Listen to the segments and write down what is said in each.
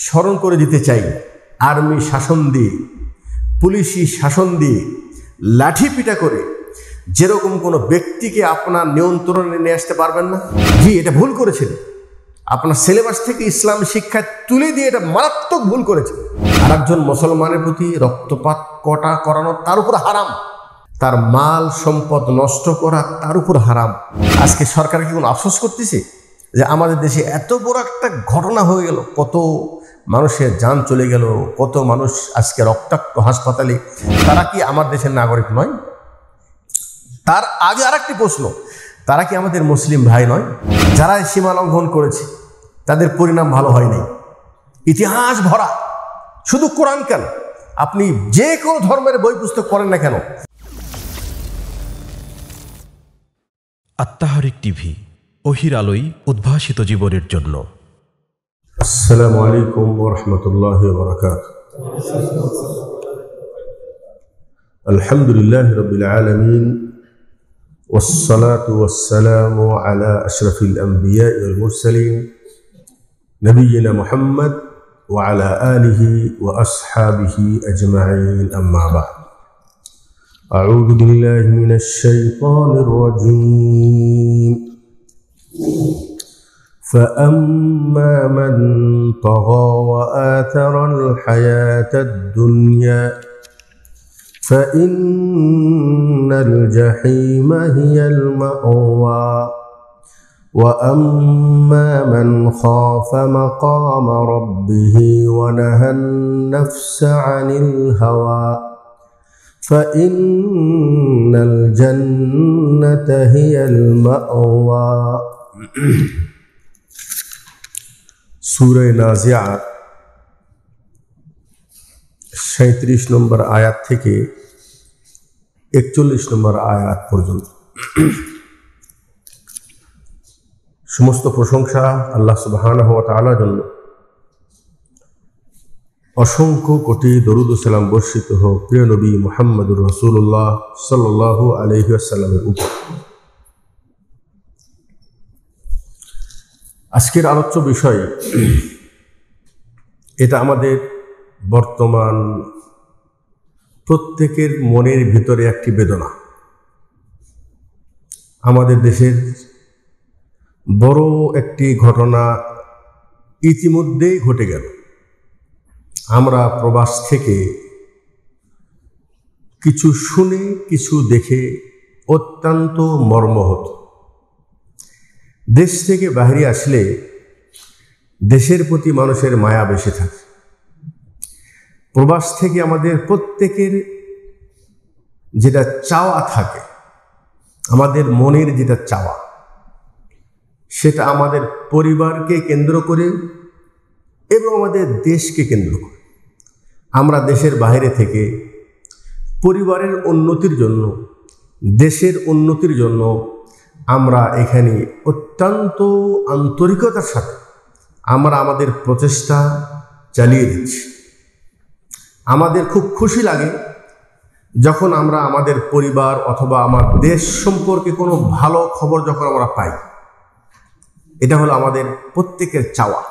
স্মরণ করে দিতে চাই, আর্মি শাসন দিয়ে, পুলিশি শাসন দিয়ে, লাঠি পিটা করে যেরকম কোনো ব্যক্তিকে আপনার নিয়ন্ত্রণে নিয়ে আসতে পারবেন না। জি, এটা ভুল করেছেন। আপনার সিলেবাস থেকে ইসলামী শিক্ষা তুলে দিয়ে এটা মারাত্মক ভুল করেছে। আর একজন মুসলমানের প্রতি রক্তপাত করানো তার উপর হারাম, তার মাল সম্পদ নষ্ট করা তার উপর হারাম। আজকে সরকার কি কোনো আফসোস করতেছে যে আমাদের দেশে এত বড় একটা ঘটনা হয়ে গেল, কত মানুষের জান চলে গেল, কত মানুষ আজকে রক্তাক্ত হাসপাতালে, তারা কি আমার দেশের নাগরিক নয়? তার আগে আরেকটি প্রশ্ন, তারা কি আমাদের মুসলিম ভাই নয়? যারা সীমা লঙ্ঘন করেছে তাদের পরিণাম ভালো হয় নাই। ইতিহাস ভরা, শুধু কোরআন কেন, আপনি যে কোনো ধর্মের বই পুস্তক পড়েন না কেন। আত্মাহারিক টিভি, ওহির আলোয় উদ্ভাসিত জীবনের জন্য। আসসালামু আলাইকুম ওয়া রাহমাতুল্লাহি ওয়া বারাকাতুহু। আলহামদুলিল্লাহি রাব্বিল আলামিন والصلاة والسلام على أشرف الأنبياء والمرسلين نبينا محمد وعلى آله وأصحابه أجمعين، أما بعد. أعوذ بالله من الشيطان الرجيم. فأما من طغى وآثر الحياة الدنيا فإن الجحيم هي المأوى وأما من خاف مقام ربه ونهى النفس عن الهوى فإن الجنة هي المأوى. সূরা নাজিআত 37 নম্বর আয়াত থেকে 41 নম্বর আয়াত পর্যন্ত সমস্ত প্রশংসা আল্লাহ সুবহানাহু ওয়া তাআলার জন্য। অসংখ্য কোটি দরুদ ও সালাম বর্ষিত হোক প্রিয় নবী মুহাম্মদুর রাসূলুল্লাহ সাল্লাল্লাহু আলাইহি ওয়াসাল্লামের উপর। আজকের আলোচ্য বিষয়, এটা আমাদের বর্তমান প্রত্যেকের মনের ভিতরে একটি বেদনা। আমাদের দেশের বড় একটি ঘটনা ইতিমধ্যেই ঘটে গেল। আমরা প্রবাস থেকে কিছু শুনে কিছু দেখে অত্যন্ত মর্মাহত। দেশ থেকে বাইরে আসলে দেশের প্রতি মানুষের মায়া বেশি থাকে। প্রবাস থেকে আমাদের প্রত্যেকের যেটা চাওয়া থাকে, আমাদের মনের যেটা চাওয়া, সেটা আমাদের পরিবারকে কেন্দ্র করে এবং আমাদের দেশকে কেন্দ্র করে। আমরা দেশের বাইরে থেকে পরিবারের উন্নতির জন্য, দেশের উন্নতির জন্য আমরা এখানে অত্যন্ত আন্তরিকতার সাথে আমরা আমাদের প্রচেষ্টা চালিয়ে দিচ্ছি। আমাদের খুব খুশি লাগে যখন আমরা আমাদের পরিবার অথবা আমার দেশ সম্পর্কে কোনো ভালো খবর যখন আমরা পাই। এটা হলো আমাদের প্রত্যেকের চাওয়া।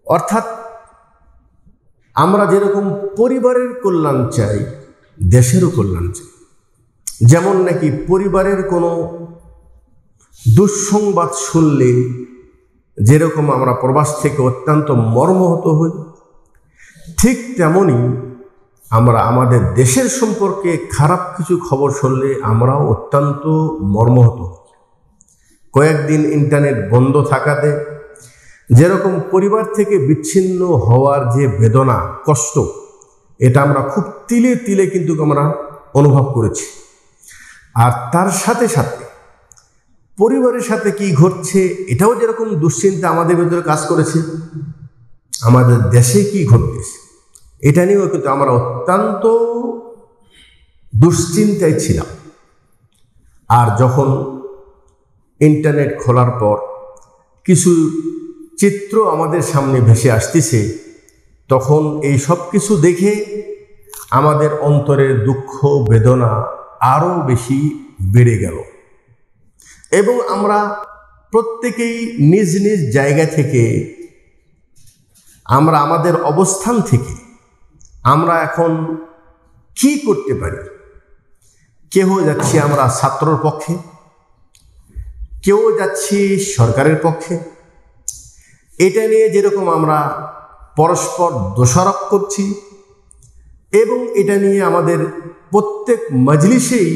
অর্থাৎ আমরা যেরকম পরিবারের কল্যাণ চাই, দেশেরও কল্যাণ চাই। যেমন নাকি পরিবারের কোনো দুঃসংবাদ শুনলে যেরকম আমরা প্রবাস থেকে অত্যন্ত মর্মাহত হই, ঠিক তেমনই আমরা আমাদের দেশের সম্পর্কে খারাপ কিছু খবর শুনলে আমরাও অত্যন্ত মর্মাহত হই। কয়েকদিন ইন্টারনেট বন্ধ থাকাতে যেরকম পরিবার থেকে বিচ্ছিন্ন হওয়ার যে বেদনা, কষ্ট, এটা আমরা খুব তিলে তিলে কিন্তু আমরা অনুভব করেছি। আর তার সাথে সাথে পরিবারের সাথে কি ঘটছে এটাও যেরকম দুশ্চিন্তা আমাদের ভিতরে কাজ করেছে, আমাদের দেশে কি ঘটতেছে এটা নিয়েও কিন্তু আমরা অত্যন্ত দুশ্চিন্তায় ছিলাম। আর যখন ইন্টারনেট খোলার পর কিছু চিত্র আমাদের সামনে ভেসে আসতেছে, তখন এই সব কিছু দেখে আমাদের অন্তরের দুঃখ বেদনা আরও বেশি বেড়ে গেল। এবং আমরা প্রত্যেকেই নিজ নিজ জায়গা থেকে আমরা আমাদের অবস্থান থেকে আমরা এখন কি করতে পারি। কেউ যাচ্ছি আমরা ছাত্রর পক্ষে, কেউ যাচ্ছি সরকারের পক্ষে। এটা নিয়ে যেরকম আমরা পরস্পর দোষারোপ করছি এবং এটা নিয়ে আমাদের প্রত্যেক মজলিসেই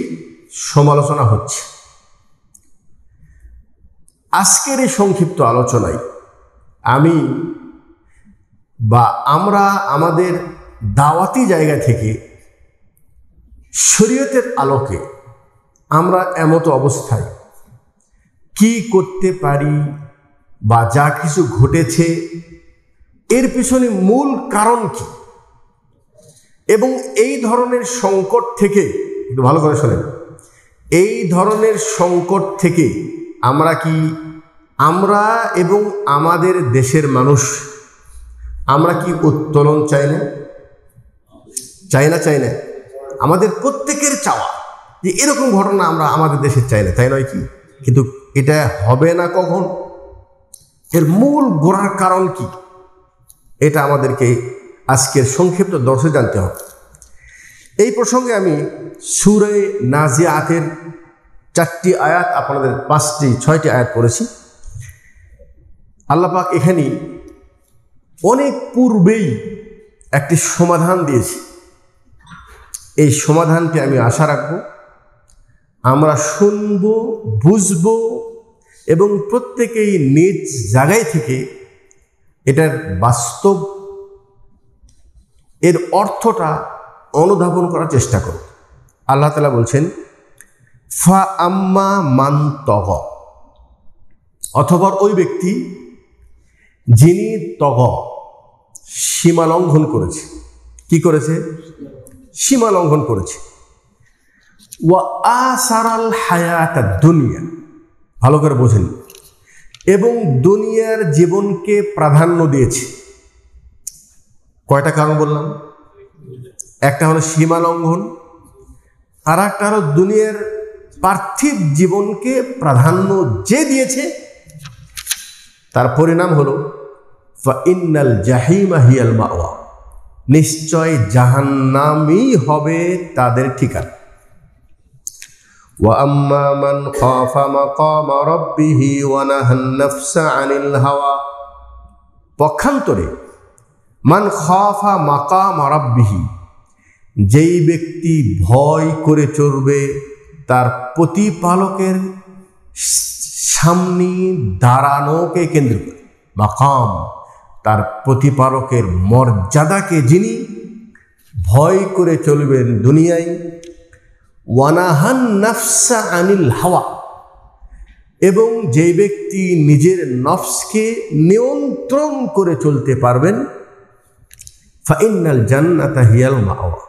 সমালোচনা হচ্ছে। আজকের এই সংক্ষিপ্ত আলোচনায় আমি বা আমরা আমাদের দাওয়াতি জায়গা থেকে শরীয়তের আলোকে আমরা এমতো অবস্থায় কি করতে পারি বা যা কিছু ঘটেছে এর পিছনে মূল কারণ কি, এবং এই ধরনের সংকট থেকে, একটু ভালো করে শোনেন, এই ধরনের সংকট থেকে আমরা এবং আমাদের দেশের মানুষ আমরা কি উত্তোলন চাই না? চাই না? আমাদের প্রত্যেকের চাওয়া যে এরকম ঘটনা আমরা আমাদের দেশে চাই না, তাই নয় কি? কিন্তু এটা হবে না কখন? এর মূল গোড়ার কারণ কি, এটা আমাদেরকে আজকের সংক্ষিপ্ত দর্শে জানতে হবে। এই প্রসঙ্গে আমি সূরা নাজিআতের 4টি আয়াত, আপনাদের 6টি আয়াত পড়েছি। আল্লাহ পাক এখানে অনেক পূর্বেই একটি সমাধান দিয়েছে। এই সমাধানটি আমি আশা রাখব আমরা শুনব, বুঝব এবং প্রত্যেকেই নিজ জায়গায় থেকে এটার বাস্তব এর অর্থটা অনুধাবন করার চেষ্টা করব। আল্লাহ তাআলা বলছেন, ফা আম্মা মান তগ, অথবা ওই ব্যক্তি যিনি তগ, সীমা লঙ্ঘন করেছে। কি করেছে? সীমা লঙ্ঘন করেছে। ওয়া আসারাল হায়াতাদ দুনিয়া, ভালো করে বোঝেন, এবং দুনিয়ার জীবনকে প্রাধান্য দিয়েছে। কয়টা কারণ বললাম? একটা হলো সীমা লঙ্ঘন, আর একটা হলো দুনিয়ার পার্থিব জীবনকে প্রাধান্য যে দিয়েছে তার পরিণাম হলো ফাইন্নাল জাহিমা হিয়াল মাওয়া, নিশ্চয় জাহান্নামই হবে তাদের ঠিকানা। ওয়া আম্মা মান খাফা মাকামা রাব্বিহি ওয়া নাহান নাফসা আনিল হাওয়া, পক্ষান্তরে মান খাফা মাকামা রাব্বিহি, যেই ব্যক্তি ভয় করে চলবে তার প্রতিপালকের সামনে দাঁড়ানোকে কেন্দ্র করে, মাকাম তার প্রতিপালকের মর্যাদাকে যিনি ভয় করে চলবেন দুনিয়ায়, ওয়ানাহান নাফসা আনিল হাওয়া, এবং যেই ব্যক্তি নিজের নফসকে নিয়ন্ত্রণ করে চলতে পারবেন, ফাইন্নাল জান্নাতা হিয়াল মাওয়া,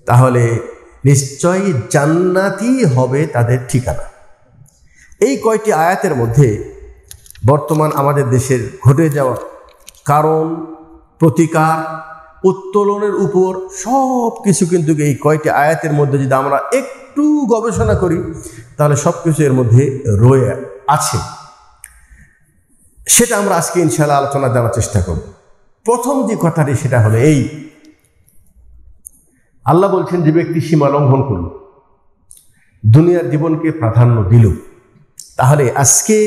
তাহলে নিশ্চয়ই জান্নাতই হবে তাদের ঠিকানা। এই কয়টি আয়াতের মধ্যে বর্তমান আমাদের দেশের ঘটে যাওয়া কারণ, প্রতিকার, উত্তোলনের উপর সব কিছু কিন্তু এই কয়টি আয়াতের মধ্যে যদি আমরা একটু গবেষণা করি তাহলে সব কিছু এর মধ্যে রয়ে আছে। সেটা আমরা আজকে ইনশাআল্লাহ আলোচনা জানার চেষ্টা করব। প্রথম যে কথাটি সেটা হলো এই, আল্লাহ বলছেন যে ব্যক্তি সীমা লঙ্ঘন করল, দুনিয়ার জীবনকে প্রাধান্য দিল, তাহলে আজকে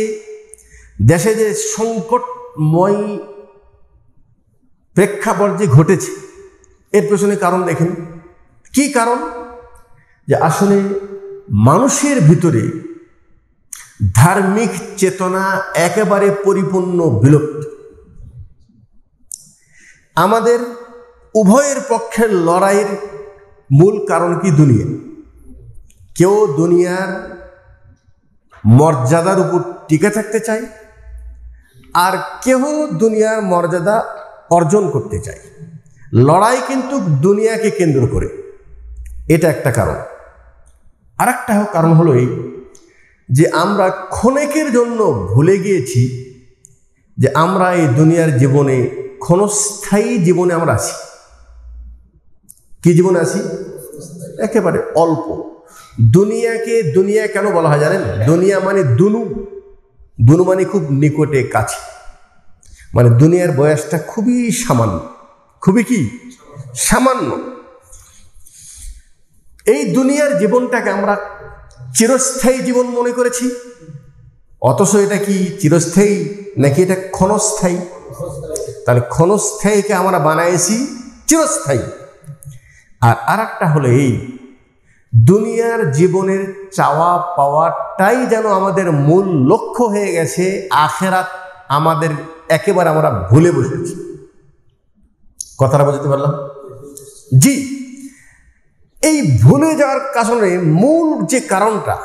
দেশে যে সংকটময় প্রেক্ষাপট যে ঘটেছে এর পেছনে কারণ দেখেন। কি কারণ? যে আসলে মানুষের ভিতরে ধার্মিক চেতনা একেবারে পরিপূর্ণ বিলুপ্ত। আমাদের উভয়ের পক্ষের লড়াইয়ের মূল কারণ কি? দুনিয়া। কেউ দুনিয়ার মর্যাদার উপর টিকে থাকতে চায়, আর কেউ দুনিয়ার মর্যাদা অর্জন করতে চায়। লড়াই কিন্তু দুনিয়াকে কেন্দ্র করে, এটা একটা কারণ। আর একটা কারণ হলো এই যে আমরা ক্ষণিকের জন্য ভুলে গিয়েছি যে আমরা এই দুনিয়ার জীবনে ক্ষণস্থায়ী জীবনে আমরা আছি। কি জীবনে আছি? একেবারে অল্প। দুনিয়াকে দুনিয়া কেন বলা হয় জানেন? দুনিয়া মানে দুনু, দুনু মানে খুব নিকটে, কাছে। মানে দুনিয়ার বয়সটা খুবই সামান্য, খুবই কি সামান্য। এই দুনিয়ার জীবনটাকে আমরা চিরস্থায়ী জীবন মনে করেছি, অথচ এটা কি চিরস্থায়ী নাকি এটা ক্ষণস্থায়ী? তাহলে ক্ষণস্থায়ীকে আমরা বানাইছি চিরস্থায়ী। আর একটা হলো এই দুনিয়ার জীবনের চাওয়া পাওয়াটাই যেন আমাদের মূল লক্ষ্য হয়ে গেছে, আখেরাত আমাদের একেবারে আমরা ভুলে বসেছি। কথাটা বুঝতে পারলাম? জি, এই ভুলে যাওয়ার কারণে মূল যে কারণটা,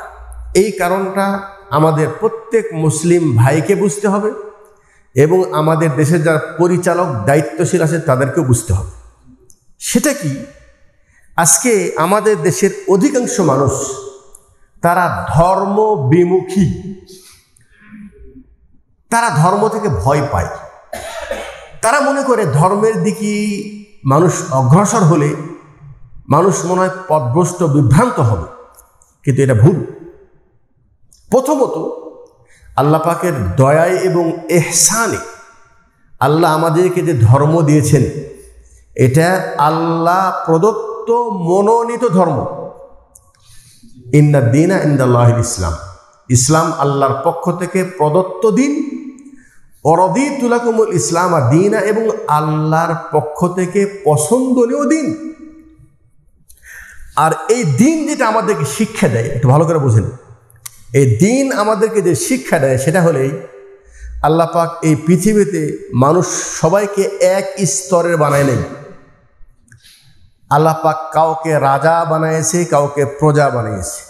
এই কারণটা আমাদের প্রত্যেক মুসলিম ভাইকে বুঝতে হবে এবং আমাদের দেশের যারা পরিচালক দায়িত্বশীল আছে তাদেরকেও বুঝতে হবে। সেটা কি? আজকে আমাদের দেশের অধিকাংশ মানুষ তারা ধর্ম বিমুখী, তারা ধর্ম থেকে ভয় পায়। তারা মনে করে ধর্মের দিকে মানুষ অগ্রসর হলে মানুষ মনে হয় পথভ্রষ্ট বিভ্রান্ত হবে, কিন্তু এটা ভুল। প্রথমত আল্লাহ পাকের দয়ায় এবং ইহসানে আল্লাহ আমাদেরকে যে ধর্ম দিয়েছেন এটা আল্লাহ প্রদত্ত মনোনীত ধর্ম। ইন্না দীনা ইনদাল্লাহিল ইসলাম, ইসলাম আল্লাহর পক্ষ থেকে প্রদত্ত দিন। অরদিতু লাকুমুল ইসলাম দীনা, এবং আল্লাহর পক্ষ থেকে পছন্দনীয় দিন। আর এই দিন যেটা আমাদেরকে শিক্ষা দেয়, একটু ভালো করে বুঝেন, এই দিন আমাদেরকে যে শিক্ষা দেয় সেটা হলেই আল্লাহ পাক এই পৃথিবীতে মানুষ সবাইকে এক স্তরের বানায় নেই। আল্লাহ পাক কাউকে রাজা বানিয়েছে, কাউকে প্রজা বানিয়েছে,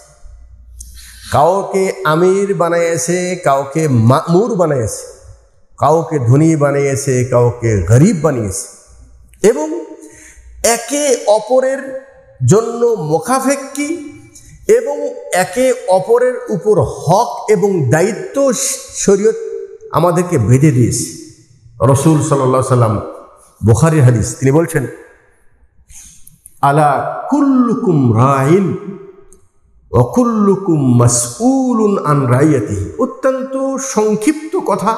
কাউকে আমির বানিয়েছে, কাউকে মামুর বানিয়েছে, কাউকে ধনী বানিয়েছে, কাউকে গরিব বানিয়েছে, এবং একে অপরের জন্য মুখাফেক্ষি এবং একে অপরের উপর হক এবং দায়িত্ব শরীয়ত আমাদেরকে বেঁধে দিয়েছে। রাসূল সাল্লাল্লাহু আলাইহি সাল্লাম, বুখারীর হাদিস, তিনি বলছেন, আলা কুল্লুকুম রাইন ওয়া কুল্লুকুম মাসউলুন আন রাইয়াতিহি। অত্যন্ত সংক্ষিপ্ত কথা,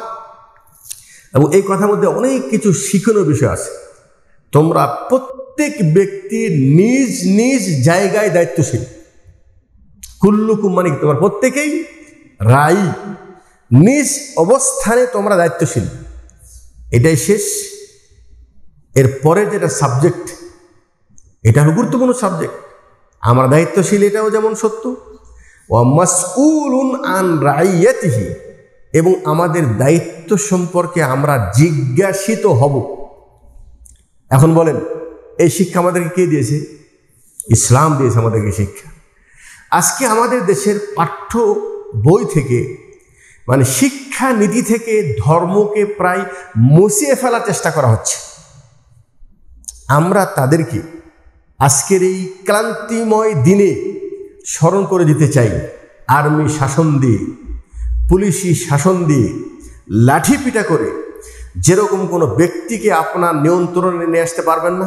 এবং এই কথার মধ্যে অনেক কিছু শিক্ষণীয় বিষয় আছে। তোমরা প্রত্যেক ব্যক্তি নিজ নিজ জায়গায় দায়িত্বশীল। কুল্লুকুম মানে তোমরা প্রত্যেকেই রাই, নিজ অবস্থানে তোমরা দায়িত্বশীল। এটাই শেষ। এরপরে যেটা সাবজেক্ট, এটা হলো গুরুত্বপূর্ণ সাবজেক্ট। আমরা দায়িত্বশীল, এটাও যেমন সত্য। ওয়া মাসউলুন আন রাইয়াতিহি, এবং আমাদের দায়িত্ব সম্পর্কে আমরা জিজ্ঞাসিত হব। এখন বলেন, এই শিক্ষা আমাদেরকে কে দিয়েছে? ইসলাম দিয়েছে আমাদেরকে শিক্ষা। আজকে আমাদের দেশের পাঠ্য বই থেকে, মানে শিক্ষা নীতি থেকে ধর্মকে প্রায় মুছিয়ে ফেলার চেষ্টা করা হচ্ছে। আমরা তাদেরকে আজকের এই ক্লান্তিময় দিনে স্মরণ করে দিতে চাই। আর্মি শাসন দিয়ে, পুলিশি শাসন দিয়ে, লাঠি পিটা করে যেরকম কোনো ব্যক্তিকে আপনার নিয়ন্ত্রণে নিয়ে আসতে পারবেন না,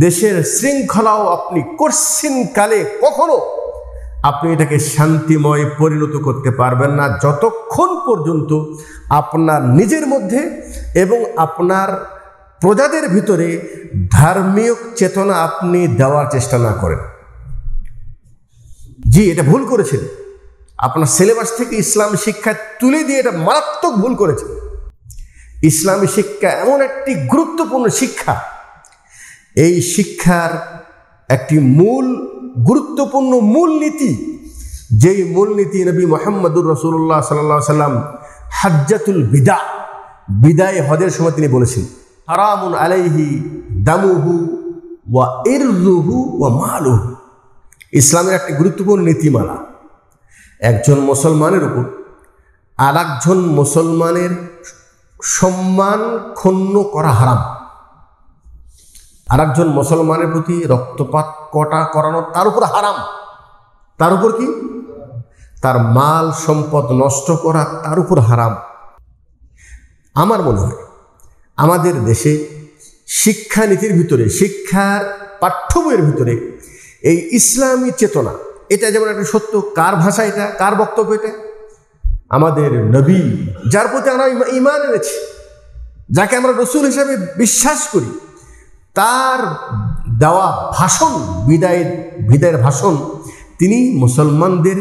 দেশের শৃঙ্খলাও আপনি কঠিনকালে কখনো আপনি এটাকে শান্তিময় পরিণত করতে পারবেন না, যতক্ষণ পর্যন্ত আপনার নিজের মধ্যে এবং আপনার প্রজাদের ভিতরে ধার্মিক চেতনা আপনি দেওয়ার চেষ্টা না করেন। জি, এটা ভুল করেছেন। আপনার সিলেবাস থেকে ইসলামী শিক্ষা তুলে দিয়ে এটা মারাত্মক ভুল করেছেন। ইসলামী শিক্ষা এমন একটি গুরুত্বপূর্ণ শিক্ষা, এই শিক্ষার একটি গুরুত্বপূর্ণ মূলনীতি, যেই মূলনীতি নবী মুহাম্মদুর রাসূলুল্লাহ সাল্লাল্লাহু আলাইহি ওয়াসাল্লাম হাজ্জাতুল বিদায় হজের সময় তিনি বলেছেন, হারামুন আলাইহি দামুহু ওয়া ইরযুহু ওয়া মালুহু। ইসলামের একটি গুরুত্বপূর্ণ নীতিমালা, একজন মুসলমানের উপর আরেকজন মুসলমানের সম্মান ক্ষুণ্ণ করা হারাম। আরেকজন মুসলমানের প্রতি রক্তপাত করানো তার উপর হারাম। তার উপর কি? তার মাল সম্পদ নষ্ট করা তার উপর হারাম। আমার মনে হয় আমাদের দেশে শিক্ষানীতির ভিতরে, শিক্ষার পাঠ্য বইয়ের ভিতরে এই ইসলামী চেতনা, এটা যেমন একটা সত্য। কার ভাষা এটা? কার বক্তব্য এটা? আমাদের নবী, যার প্রতি আমরা ঈমান এনেছি, যাকে আমরা রসুল হিসেবে বিশ্বাস করি, তার দেওয়া ভাষণ, বিদায়ের ভাষণ, তিনি মুসলমানদের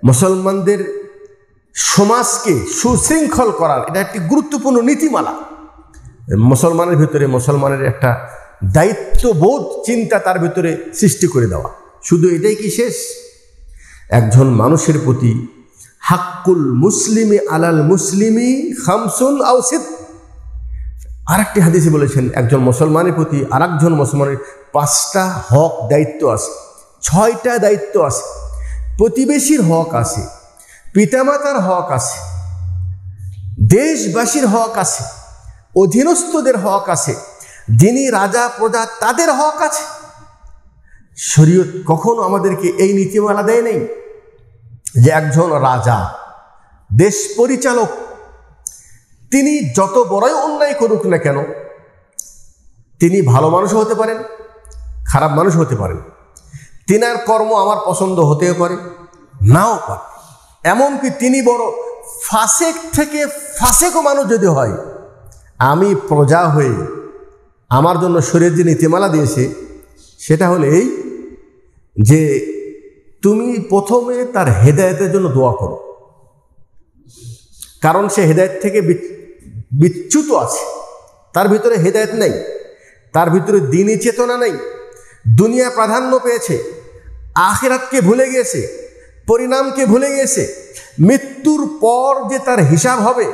মুসলমানদের সমাজকে সুশৃঙ্খল করার এটা একটি গুরুত্বপূর্ণ নীতিমালা। মুসলমানের ভিতরে মুসলমানের একটা দায়িত্ববোধ চিন্তা তার ভিতরে সৃষ্টি করে দেওয়া। শুধু এটাই কি শেষ? একজন মানুষের প্রতি হাক্কুল মুসলিমি আলাল মুসলিমি খামসুন আও সিত, আরেকটি হাদিসে বলেছেন একজন মুসলমানের প্রতি আরেকজন মুসলমানের 5টা হক দায়িত্ব আছে, 6টা দায়িত্ব আছে। প্রতিবেশীর হক আছে, পিতামাতার হক আছে, দেশবাসীর হক আছে, অধীনস্থদের হক আছে, যিনি রাজা প্রজা তাদের হক আছে। শরীয়ত কখনো আমাদেরকে এই নীতিমালা দেয় নেই যে একজন রাজা, দেশ পরিচালক, তিনি যত বড়ই অন্যায় করুক না কেন, তিনি ভালো মানুষ হতে পারেন, খারাপ মানুষ হতে পারেন, তিনার কর্ম আমার পছন্দ হতেও পারে, নাও পারে। এমনকি তিনি বড় ফাসেক থেকে ফাসেকও মানুষ যদি হয়, আমি প্রজা হয়ে আমার জন্য শরীয়ত যে নীতিমালা দিয়েছে সেটা হলো এই যে তুমি প্রথমে তার হেদায়েতের জন্য দোয়া করো, কারণ সে হেদায়েত থেকে বিচ্যুত আছে, তার ভিতরে হেদায়েত নেই, তার ভিতরে দ্বীনি চেতনা নেই, দুনিয়া প্রাধান্য পেয়েছে, আখিরাতকে ভুলে গিয়েছে, পরিণামকে ভুলে গিয়েছে। মৃত্যুর পর যে তার হিসাব হবে,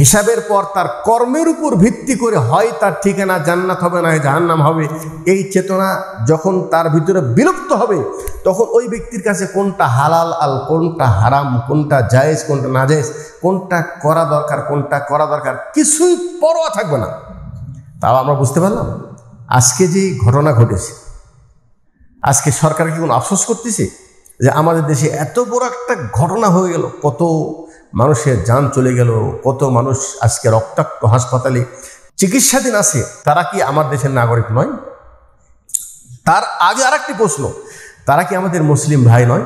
হিসাবের পর তার কর্মের উপর ভিত্তি করে হয় তার ঠিকানা জান্নাত হবে না জাহান্নাম হবে, এই চেতনা যখন তার ভিতরে বিলুপ্ত হবে, তখন ওই ব্যক্তির কাছে কোনটা হালাল আল, কোনটা হারাম, কোনটা জায়েজ, কোনটা নাজায়েজ, কোনটা করা দরকার, কোনটা করা দরকার কিছুই পরোয়া থাকবে না। তাও আমরা বুঝতে পারলাম আজকে যে ঘটনা ঘটেছে, আজকে সরকার কি কোনো আফসোস করতেছে যে আমাদের দেশে এত বড় একটা ঘটনা হয়ে গেল, কত মানুষের জান চলে গেল, কত মানুষ আজকে রক্তাক্ত হাসপাতালে চিকিৎসাধীন আছে, তারা কি আমার দেশের নাগরিক নয়? তার আগে আরেকটি প্রশ্ন, তারা কি আমাদের মুসলিম ভাই নয়?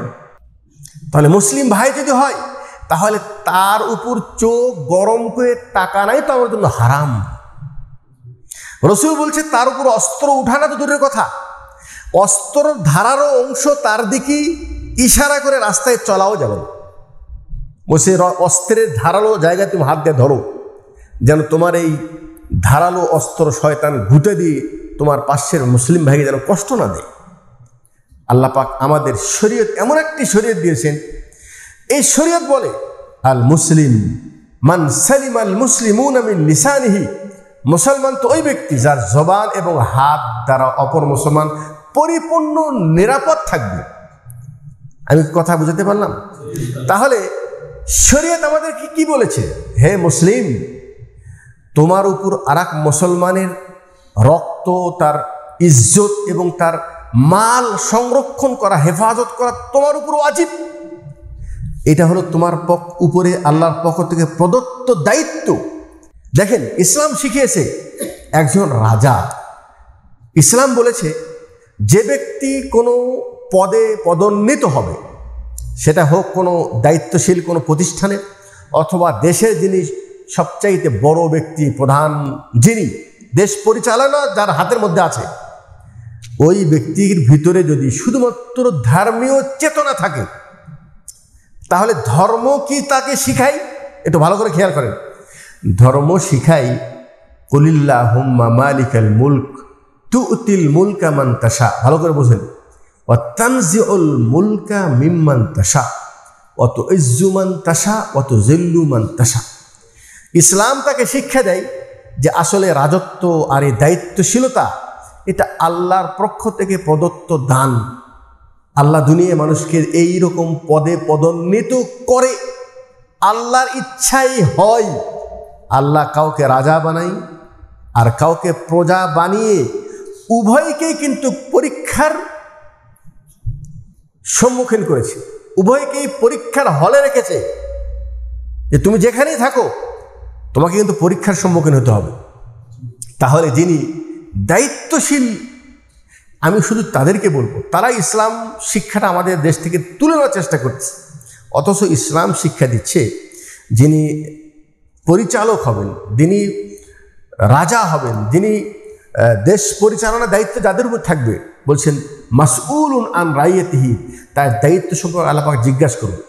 তাহলে মুসলিম ভাই যদি হয়, তাহলে তার উপর চোখ গরম করে টাকা নাই তো আমার জন্য হারাম। রাসূল বলছে তার উপর অস্ত্র উঠানো তো দূরের কথা, অস্ত্র ধারারও অংশ তার দিকে ইশারা করে রাস্তায় চলাও যাবে না। বলছে অস্ত্রের ধারালো জায়গায় তুমি হাত দিয়ে ধরো, যেন তোমার এই ধারালো অস্ত্র শয়তান ঘুঁটে দিয়ে তোমার পাশের মুসলিম ভাইকে যেন কষ্ট না দেয়। আল্লাহ পাক আমাদের শরীয়ত এমন একটি শরীয়ত দিয়েছেন, এই শরীয়ত বলে আল মুসলিম মান সালিম আল মুসলিমুনা মিন লিসানিহি, মুসলমান তো ওই ব্যক্তি যার জবান এবং হাত দ্বারা অপর মুসলমান পরিপূর্ণ নিরাপদ থাকবে। আমি কথা বুঝাতে পারলাম? তাহলে শরীয়ত আমাদেরকে কি বলেছে? হে মুসলিম, তোমার উপর আরেক মুসলমানের রক্ত, তার ইজ্জত এবং তার মাল সংরক্ষণ করা, হেফাজত করা তোমার উপর ওয়াজিব। এটা হলো তোমার উপরে আল্লাহর পক্ষ থেকে প্রদত্ত দায়িত্ব। দেখেন, ইসলাম শিখিয়েছে একজন রাজা, ইসলাম বলেছে যে ব্যক্তি কোনো পদে পদোন্নীত হবে, সেটা হোক কোনো দায়িত্বশীল কোনো প্রতিষ্ঠানে অথবা দেশের যিনি সবচাইতে বড় ব্যক্তি, প্রধান, যিনি দেশ পরিচালনা যার হাতের মধ্যে আছে, ওই ব্যক্তির ভিতরে যদি শুধুমাত্র ধর্মীয় চেতনা থাকে, তাহলে ধর্ম কি তাকে শিখাই? একটু ভালো করে খেয়াল করেন, ধর্ম শিখাই কুলিল্লাহুম্মা মালিকাল মুলক তুতিল মুলকা মান তাশা। ভালো করে বোঝেন, ওয়া তানজিউল মুলকা মিম্মান তাশা ওয়া তুইজ্জু মান তাশা ওয়া তুযিল্লু মান তাশা। ইসলাম তাকে শিক্ষা দেয় যে আসলে রাজত্ব আর এই দায়িত্বশীলতা এটা আল্লাহর পক্ষ থেকে প্রদত্ত দান। আল্লাহ দুনিয়ায় মানুষকে এই রকম পদে পদোন্নীত করে, আল্লাহর ইচ্ছাই হয়। আল্লাহ কাউকে রাজা বানাই আর কাউকে প্রজা বানিয়ে উভয়কেই কিন্তু পরীক্ষার সম্মুখীন করেছে, উভয়কেই পরীক্ষার হলে রেখেছে যে তুমি যেখানেই থাকো তোমাকে কিন্তু পরীক্ষার সম্মুখীন হতে হবে। তাহলে যিনি দায়িত্বশীল, আমি শুধু তাদেরকে বলবো, তারা ইসলাম শিক্ষাটা আমাদের দেশ থেকে তুলে নেওয়ার চেষ্টা করছে, অথচ ইসলাম শিক্ষা দিচ্ছে যিনি পরিচালক হবেন, যিনি রাজা হবেন, যিনি দেশ পরিচালনার দায়িত্ব যাদের উপর থাকবে, বলছেন মাসউলুন আন রাইয়াতিহি, তার দায়িত্ব সম্পর্কে আল্লাহ পাক জিজ্ঞাসা করবে।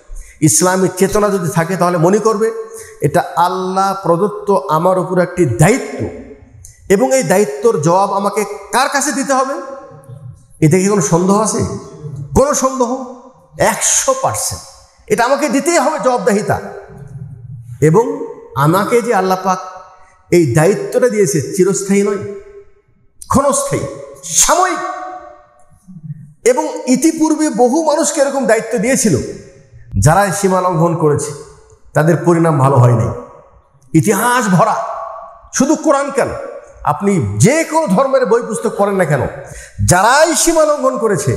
ইসলামের চেতনা যদি থাকে তাহলে মনে করবে এটা আল্লাহ প্রদত্ত আমার উপর একটি দায়িত্ব, এবং এই দায়িত্বর জবাব আমাকে কার কাছে দিতে হবে। এতে কি কোনো সন্দেহ আছে? কোনো সন্দেহ? 100% এটা আমাকে দিতেই হবে জবাবদাহিতা। এবং আমাকে যে আল্লাহ পাক এই দায়িত্বটা দিয়েছে চিরস্থায়ী নয়, ক্ষণস্থায়ী, সাময়িক। এবং ইতিপূর্বে বহু মানুষকে এরকম দায়িত্ব দিয়েছিল, যারা সীমা লঙ্ঘন করেছে তাদের পরিণাম ভালো হয়নি। ইতিহাস ভরা, শুধু কোরআন কেন, আপনি যে কোনো ধর্মের বই পুস্তক পড়েন না কেন, যারাই সীমা লঙ্ঘন করেছে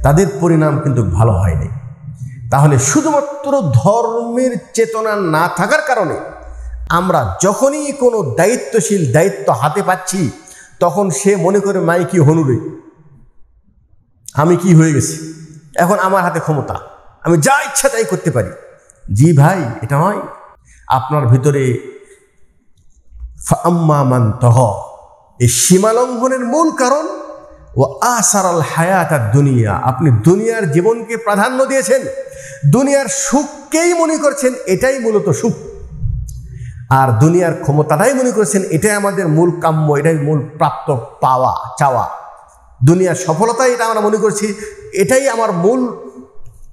তাদের পরিণাম কিন্তু ভালো হয়নি। তাহলে শুধুমাত্র ধর্মের চেতনা না থাকার কারণে আমরা যখনই কোনো দায়িত্বশীল দায়িত্ব হাতে পাচ্ছি, তখন সে মনে করে মাই কি হনুরে, আমি কি হয়ে গেছি, এখন আমার হাতে ক্ষমতা, আমি যা ইচ্ছা তাই করতে পারি। জি ভাই, এটা নয়। আপনার ভিতরে ফাম্মা মান তহ, এই সীমালঙ্ঘনের মূল কারণ ও আসারাল হায়াত আর দুনিয়া, আপনি দুনিয়ার জীবনকে প্রাধান্য দিয়েছেন, দুনিয়ার সুখকেই মনে করছেন এটাই মূলত সুখ, আর দুনিয়ার ক্ষমতাটাই মনে করছেন এটাই আমাদের মূল কাম্য, এটাই মূল প্রাপ্ত পাওয়া চাওয়া। দুনিয়ার সফলতাই এটা আমরা মনে করছি এটাই আমার মূল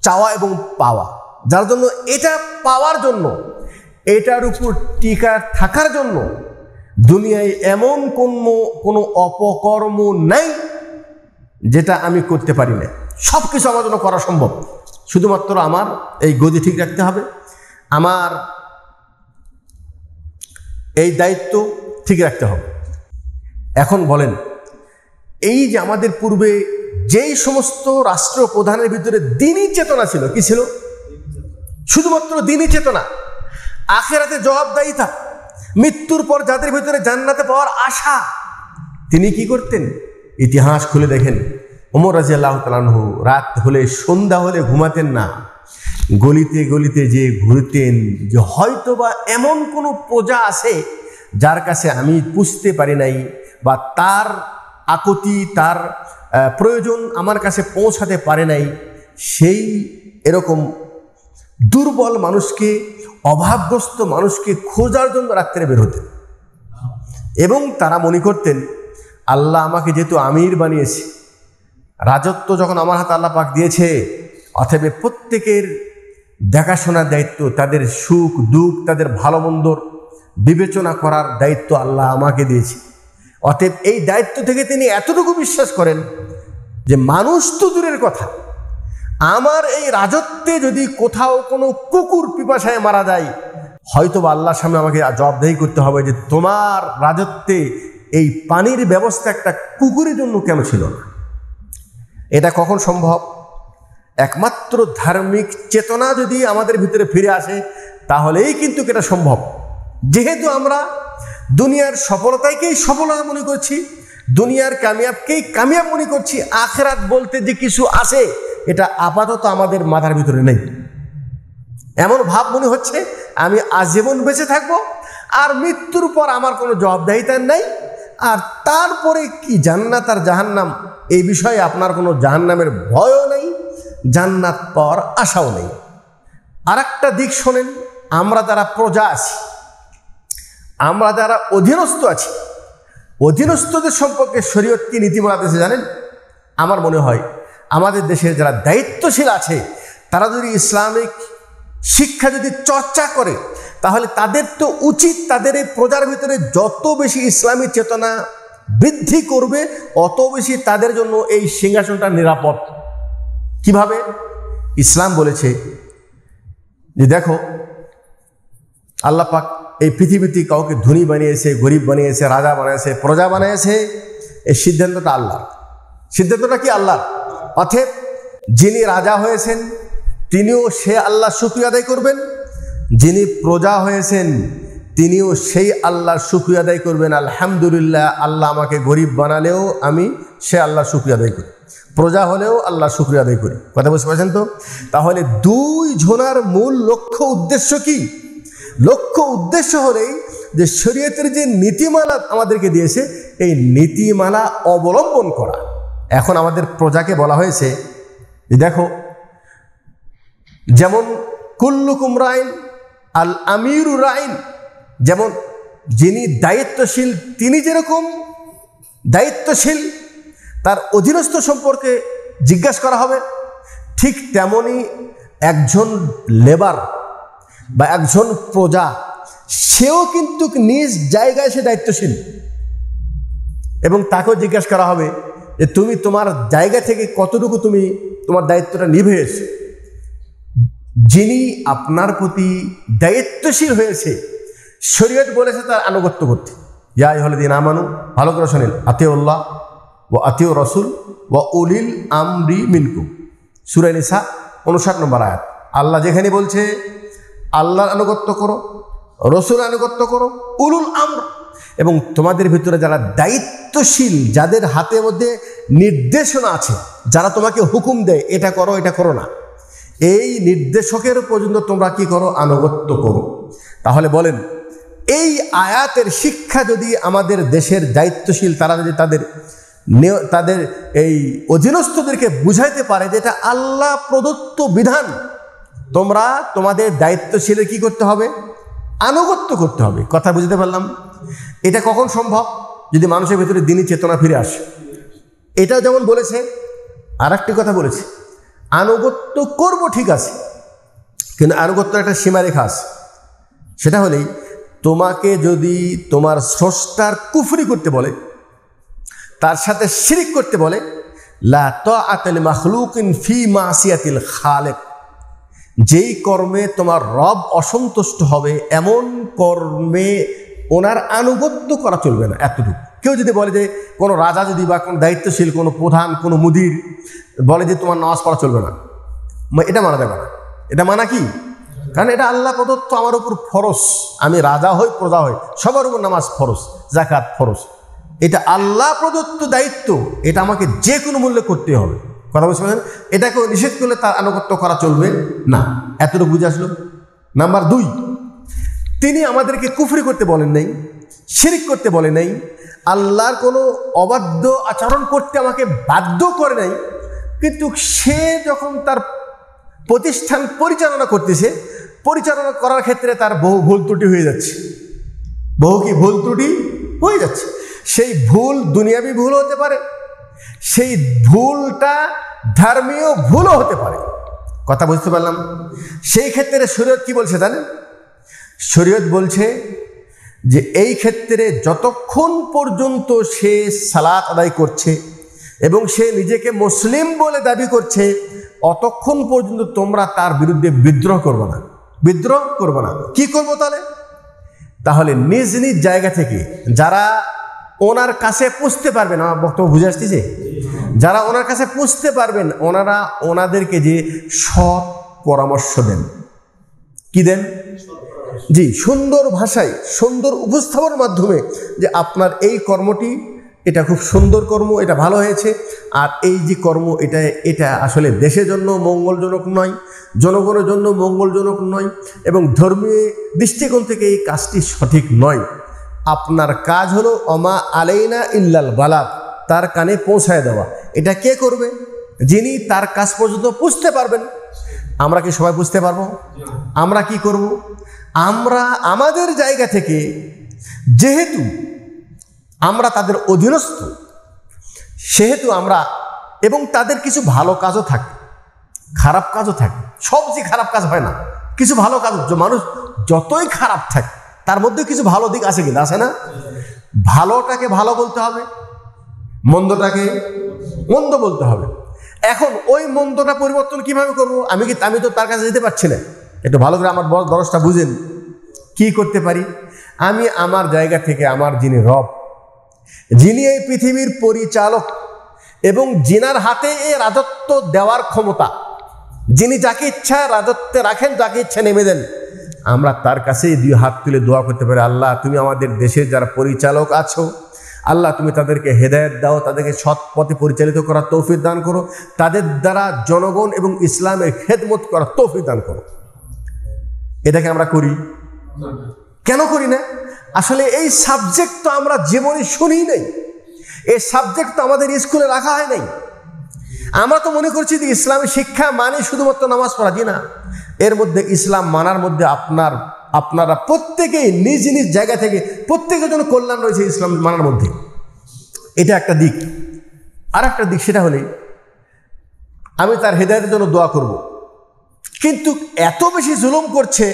চাওয়া এবং পাওয়া, যার জন্য এটা পাওয়ার জন্য, এটার উপর টিকা থাকার জন্য দুনিয়ায় এমন কোনো অপকর্ম নাই যেটা আমি করতে পারি না। সব কিছু আমার জন্য করা সম্ভব, শুধুমাত্র আমার এই গদি ঠিক রাখতে হবে, আমার এই দায়িত্ব ঠিক রাখতে হবে। এখন বলেন, এই যে আমাদের পূর্বে যেই সমস্ত রাষ্ট্র প্রধানের ভিতরে দ্বীনি চেতনা ছিল, কি ছিল? শুধুমাত্র দ্বীনি চেতনা, আখিরাতে জবাবদাহিতা, মৃত্যুর পর যাদের ভিতরে জান্নাতে পাওয়ার আশা, তিনি কি করতেন? ইতিহাস খুলে দেখেন, ওমর রাদিয়াল্লাহু তাআলা আনহু রাত হলে, সন্ধ্যা হলে ঘুমাতেন না, গলিতে গলিতে যে ঘুরতেন, যে হয়তোবা এমন কোনো প্রজা আছে যার কাছে আমি পুষতে পারি নাই, বা তার আকুতি, তার প্রয়োজন আমার কাছে পৌঁছাতে পারে নাই, সেই এরকম দুর্বল মানুষকে, অভাবগ্রস্ত মানুষকে খোঁজার জন্য রাত্রে বের হতেন। এবং তারা মনে করতেন আল্লাহ আমাকে যেহেতু আমির বানিয়েছে, রাজত্ব যখন আমার হাতে আল্লাহ পাক দিয়েছে, অতএব প্রত্যেকের দেখাশোনার দায়িত্ব, তাদের সুখ দুঃখ, তাদের ভালো মন্দর বিবেচনা করার দায়িত্ব আল্লাহ আমাকে দিয়েছে। অতএব এই দায়িত্ব থেকে তিনি এতটুকু বিশ্বাস করেন যে মানুষ তো দূরের কথা, আমার এই রাজত্বে যদি কোথাও কোনো কুকুর পিপাসায় মারা যায়, হয়তো আল্লাহর সামনে আমাকে জবাবদেহি করতে হবে যে তোমার রাজত্বে এই পানির ব্যবস্থা একটা কুকুরের জন্য কেন ছিল না। এটা কখন সম্ভব? একমাত্র ধার্মিক চেতনা যদি আমাদের ভিতরে ফিরে আসে, তাহলেই কিন্তু এটা সম্ভব। যেহেতু আমরা দুনিয়ার সফলতাকেই সফলতা মনে করছি, দুনিয়ার কামিয়াবকেই কামিয়াব মনে করছি, আখিরাত বলতে যে কিছু আছে এটা আপাতত আমাদের মাথার ভিতরে নেই। এমন ভাব মনে হচ্ছে আমি আজীবন বেঁচে থাকবো, আর মৃত্যুর পর আমার কোনো জবাবদাহিতা নেই, আর তারপরে কি জান্নাত আর জাহান্নাম, এই বিষয়ে আপনার কোনো জাহান্নামের ভয়ও নেই, জান্নাত পাওয়ার আশাও নেই। আর একটা দিক শোনেন, আমরা যারা প্রজা আছি, আমরা যারা অধীনস্থ আছি, অধীনস্থদের সম্পর্কে শরীয়ত কি নীতি বলাতেছে জানেন? আমার মনে হয় আমাদের দেশের যারা দায়িত্বশীল আছে, তারা যদি ইসলামিক শিক্ষা যদি চর্চা করে, তাহলে তাদের তো উচিত তাদের এই প্রজার ভিতরে যত বেশি ইসলামী চেতনা বৃদ্ধি করবে, অত বেশি তাদের জন্য এই সিংহাসনটা নিরাপদ। কিভাবে? ইসলাম বলেছে যে দেখো, আল্লাহ পাক এই পৃথিবীতে কাউকে ধনী বানিয়েছে, গরিব বানিয়েছে, রাজা বানিয়েছে, প্রজা বানিয়েছে, এই সিদ্ধান্তটা আল্লাহ। সিদ্ধান্তটা কি? আল্লাহ। অতএব যিনি রাজা হয়েছেন তিনিও সে আল্লাহর শুকরিয়া আদায় করবেন, যিনি প্রজা হয়েছেন তিনিও সেই আল্লাহর শুকরিয়া আদায় করবেন। আলহামদুলিল্লাহ, আল্লাহ আমাকে গরিব বানালেও আমি সে আল্লাহর শুকরিয়া আদায় করি, প্রজা হলেও আল্লাহর শুকরিয়া আদায় করি। কথা বুঝতে পারছেন তো? তাহলে দুই জনার মূল লক্ষ্য উদ্দেশ্য কি? লক্ষ্য উদ্দেশ্য হলেই যে শরীয়তের যে নীতিমালা আমাদেরকে দিয়েছে এই নীতিমালা অবলম্বন করা। এখন আমাদের প্রজাকে বলা হয়েছে যে দেখো, যেমন কুল্লুকুম রাইন আল আমিরু রাইন, যেমন যিনি দায়িত্বশীল তিনি যেরকম দায়িত্বশীল তার অধীনস্থ সম্পর্কে জিজ্ঞাসা করা হবে, ঠিক তেমনি একজন লেবার বা একজন প্রজা সেও কিন্তু নিজ জায়গায় সে দায়িত্বশীল এবং তাকেও জিজ্ঞাসা করা হবে যে তুমি তোমার জায়গা থেকে কতটুকু তুমি তোমার দায়িত্বটা নিভেছ। যিনি আপনার প্রতি দায়িত্বশীল হয়েছে শরীয়ত বলেছে তার আনুগত্য করতে। ইয়া আইয়ুহাল্লাযীনা আমানু, ভালো করে শোনেন, আতিউল্লাহ ওয়া আতিউর রাসূল ওয়া উলিল আমরি মিনকুম, সূরা নিসা 59 নম্বর আয়াত। আল্লাহ যেখানে বলছে আল্লাহর আনুগত্য করো, রসুল আনুগত্য করো, উলুল আমর, এবং তোমাদের ভিতরে যারা দায়িত্বশীল, যাদের হাতের মধ্যে নির্দেশনা আছে, যারা তোমাকে হুকুম দেয় এটা করো এটা করো না, এই নির্দেশকের পর্যন্ত তোমরা কি করো? আনুগত্য করো। তাহলে বলেন, এই আয়াতের শিক্ষা যদি আমাদের দেশের দায়িত্বশীল তারা যদি তাদের এই অধীনস্থদেরকে বুঝাইতে পারে যে এটা আল্লাহ প্রদত্ত বিধান, তোমরা তোমাদের দায়িত্বশীলের কি করতে হবে? আনুগত্য করতে হবে। কথা বুঝতে পারলাম? এটা কখন সম্ভব? যদি মানুষের ভিতরে দিনই চেতনা ফিরে আসে। এটাও যেমন বলেছে, আর একটি কথা বলেছে, আনুগত্য করব ঠিক আছে, কিন্তু আনুগত্যের একটা সীমারেখা আছে। সেটা হলেই তোমাকে যদি তোমার স্রষ্টার কুফরি করতে বলে, তার সাথে শিরিক করতে বলে, লা তাআতা লিমাখলুকিন ফি মাসিয়াতিল খালিক, যেই কর্মে তোমার রব অসন্তুষ্ট হবে এমন কর্মে ওনার আনুগত্য করা চলবে না। এতটুকু। কেউ যদি বলে যে কোনো রাজা যদি বা কোনো দায়িত্বশীল কোনো প্রধান কোনো মুদির বলে যে তোমার নামাজ পড়া চলবে না, এটা মানা যাবে না। এটা মানা কি? কারণ এটা আল্লাহ প্রদত্ত আমার উপর ফরজ। আমি রাজা হই প্রজা হই সবার উপর নামাজ ফরজ, যাকাত ফরজ, এটা আল্লাহ প্রদত্ত দায়িত্ব, এটা আমাকে যে কোনো মূল্যে করতে হবে। কথা বুঝতে পারছেন? এটাকেও নিষেধ করলে তার আনুগত্য করা চলবে না। এতটুকু বুঝে আসলো। নাম্বার 2, তিনি আমাদেরকে কুফরি করতে বলেন নাই, শিরিক করতে বলে নাই, আল্লাহর কোনো অবাধ্য আচরণ করতে আমাকে বাধ্য করে নাই, কিন্তু সে যখন তার প্রতিষ্ঠান পরিচালনা করতেছে, পরিচালনা করার ক্ষেত্রে তার বহু ভুল ত্রুটি হয়ে যাচ্ছে। বহু কি ভুল ত্রুটি হয়ে যাচ্ছে। সেই ভুল দুনিয়াবি ভুল হতে পারে, সেই ভুলটা ধর্মীয় ভুলও হতে পারে। কথা বুঝতে পারলাম? সেই ক্ষেত্রে শরীয়ত কি বলছে জানেন? শরীয়ত বলছে যে এই ক্ষেত্রে যতক্ষণ পর্যন্ত সে সালাত আদায় করছে এবং সে নিজেকে মুসলিম বলে দাবি করছে, অতক্ষণ পর্যন্ত তোমরা তার বিরুদ্ধে বিদ্রোহ করবে না। বিদ্রোহ করবে না। কি করবো তাহলে? তাহলে নিজ নিজ জায়গা থেকে যারা ওনার কাছে পুষতে পারবেন, আমার বক্তব্য বুঝে আসতেছে, যারা ওনার কাছে পুষতে পারবেন ওনারা ওনাদেরকে যে সৎ পরামর্শ দেন। কি দেন? জি, সুন্দর ভাষায় সুন্দর উপস্থাপনের মাধ্যমে যে আপনার এই কর্মটি এটা খুব সুন্দর কর্ম, এটা ভালো হয়েছে, আর এই যে কর্ম এটা আসলে দেশের জন্য মঙ্গলজনক নয়, জনগণের জন্য মঙ্গলজনক নয়, এবং ধর্মীয় দৃষ্টিকোণ থেকে এই কাজটি সঠিক নয়। আপনার কাজ হলো অমা আলাইনা ইল্লাল বালাগ, তার কানে পৌঁছায় দেওয়া। এটা কে করবে? যিনি তার কাজ পর্যন্ত বুঝতে পারবেন। আমরা কি সবাই বুঝতে পারবো? আমরা কি করব? আমরা আমাদের জায়গা থেকে, যেহেতু আমরা তাদের অধীনস্থ, সেহেতু আমরা, এবং তাদের কিছু ভালো কাজও থাকে, খারাপ কাজও থাকে, সব যে খারাপ কাজ হয় না, কিছু ভালো কাজ। মানুষ যতই খারাপ থাকে তার মধ্যে কিছু ভালো দিক আছে কিনা? আছে না? ভালোটাকে ভালো বলতে হবে, মন্দটাকে মন্দ বলতে হবে। এখন ওই মন্দটা পরিবর্তন কিভাবে করব? আমি তো তার কাছে যেতে পারছি না। একটু ভালো করে আমার দরজটা বুঝেন। কি করতে পারি? আমি আমার জায়গা থেকে আমার যিনি রব, যিনি এই পৃথিবীর পরিচালক এবং যিনার হাতে এই রাজত্ব দেওয়ার ক্ষমতা, যিনি যাকে ইচ্ছা রাজত্বে রাখেন, যাকে ইচ্ছা নেমে দেন, আমরা তার কাছেই 2 হাত তুলে দোয়া করতে পারি, আল্লাহ তুমি আমাদের দেশের যারা পরিচালক আছো, আল্লাহ তুমি তাদেরকে হেদায়েত দাও, তাদেরকে সৎ পথে পরিচালিত করার তৌফিক দান করো, তাদের দ্বারা জনগণ এবং ইসলামের খেদমত করার তৌফিক দান করো। এটাকে আমরা করি? কেন করি না? আসলে এই সাবজেক্ট তো আমরা জীবনে শুনি নাই, এই সাবজেক্ট তো আমাদের স্কুলে রাখা হয় নাই। আমরা তো মনে করছি যে ইসলামী শিক্ষা মানে শুধুমাত্র নামাজ পড়া। জি না, এর মধ্যে ইসলাম মানার মধ্যে আপনারা প্রত্যেকেই নিজ নিজ জায়গা থেকে প্রত্যেকের জন্য কল্যাণ রয়েছে ইসলাম মানার মধ্যে। এটা একটা দিক। আর একটা দিক সেটা হলে আমি তার হেদায়েতের জন্য দোয়া করব, কিন্তু এত বেশি জুলুম করছে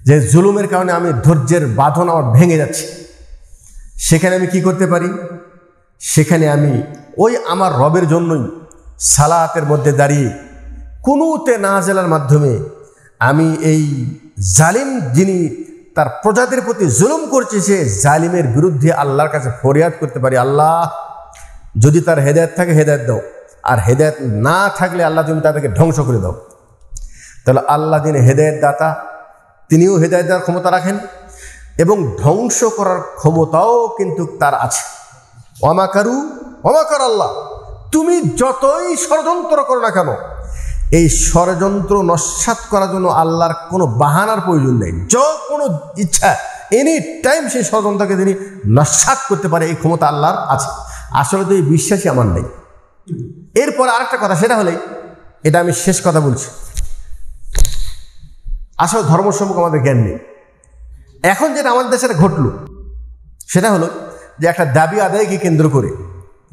যে জুলুমের কারণে আমি ধৈর্যের বাঁধন আমার ভেঙে যাচ্ছে। সেখানে আমি কি করতে পারি? সেখানে আমি ওই আমার রবের জন্যই সালাতের মধ্যে দাঁড়িয়ে কুনুতে নাজেলার মাধ্যমে আমি এই জালিম যিনি তার প্রজাদের প্রতি জুলুম করছে সে জালিমের বিরুদ্ধে আল্লাহর কাছে ফরিয়াদ করতে পারি, আল্লাহ যদি তার হেদায়েত থাকে হেদায়েত দাও, আর হেদায়েত না থাকলে আল্লাহ তুমি তাদেরকে ধ্বংস করে দাও। তাহলে আল্লাহ যিনি হেদায়েত দাতা তিনিও হেদায়েত দেওয়ার ক্ষমতা রাখেন এবং ধ্বংস করার ক্ষমতাও কিন্তু তার আছে। অমাকার আল্লাহ, তুমি যতই ষড়যন্ত্র করো না কেন এই ষড়যন্ত্র নস্যাৎ করার জন্য আল্লাহর কোনো বাহানার প্রয়োজন নেই। কোনো ইচ্ছা এনি টাইম সেই ষড়যন্ত্রকে তিনি নস্যাৎ করতে পারে, এই ক্ষমতা আল্লাহর আছে। আসলে তো এই বিশ্বাসই আমার নেই। এরপর আরেকটা কথা, সেটা হলে এটা আমি শেষ কথা বলছি, আসলে ধর্ম সম্পর্কে আমাদের জ্ঞান নেই। এখন যেটা আমাদের দেশে ঘটল সেটা হলো যে একটা দাবি আদায়কে কেন্দ্র করে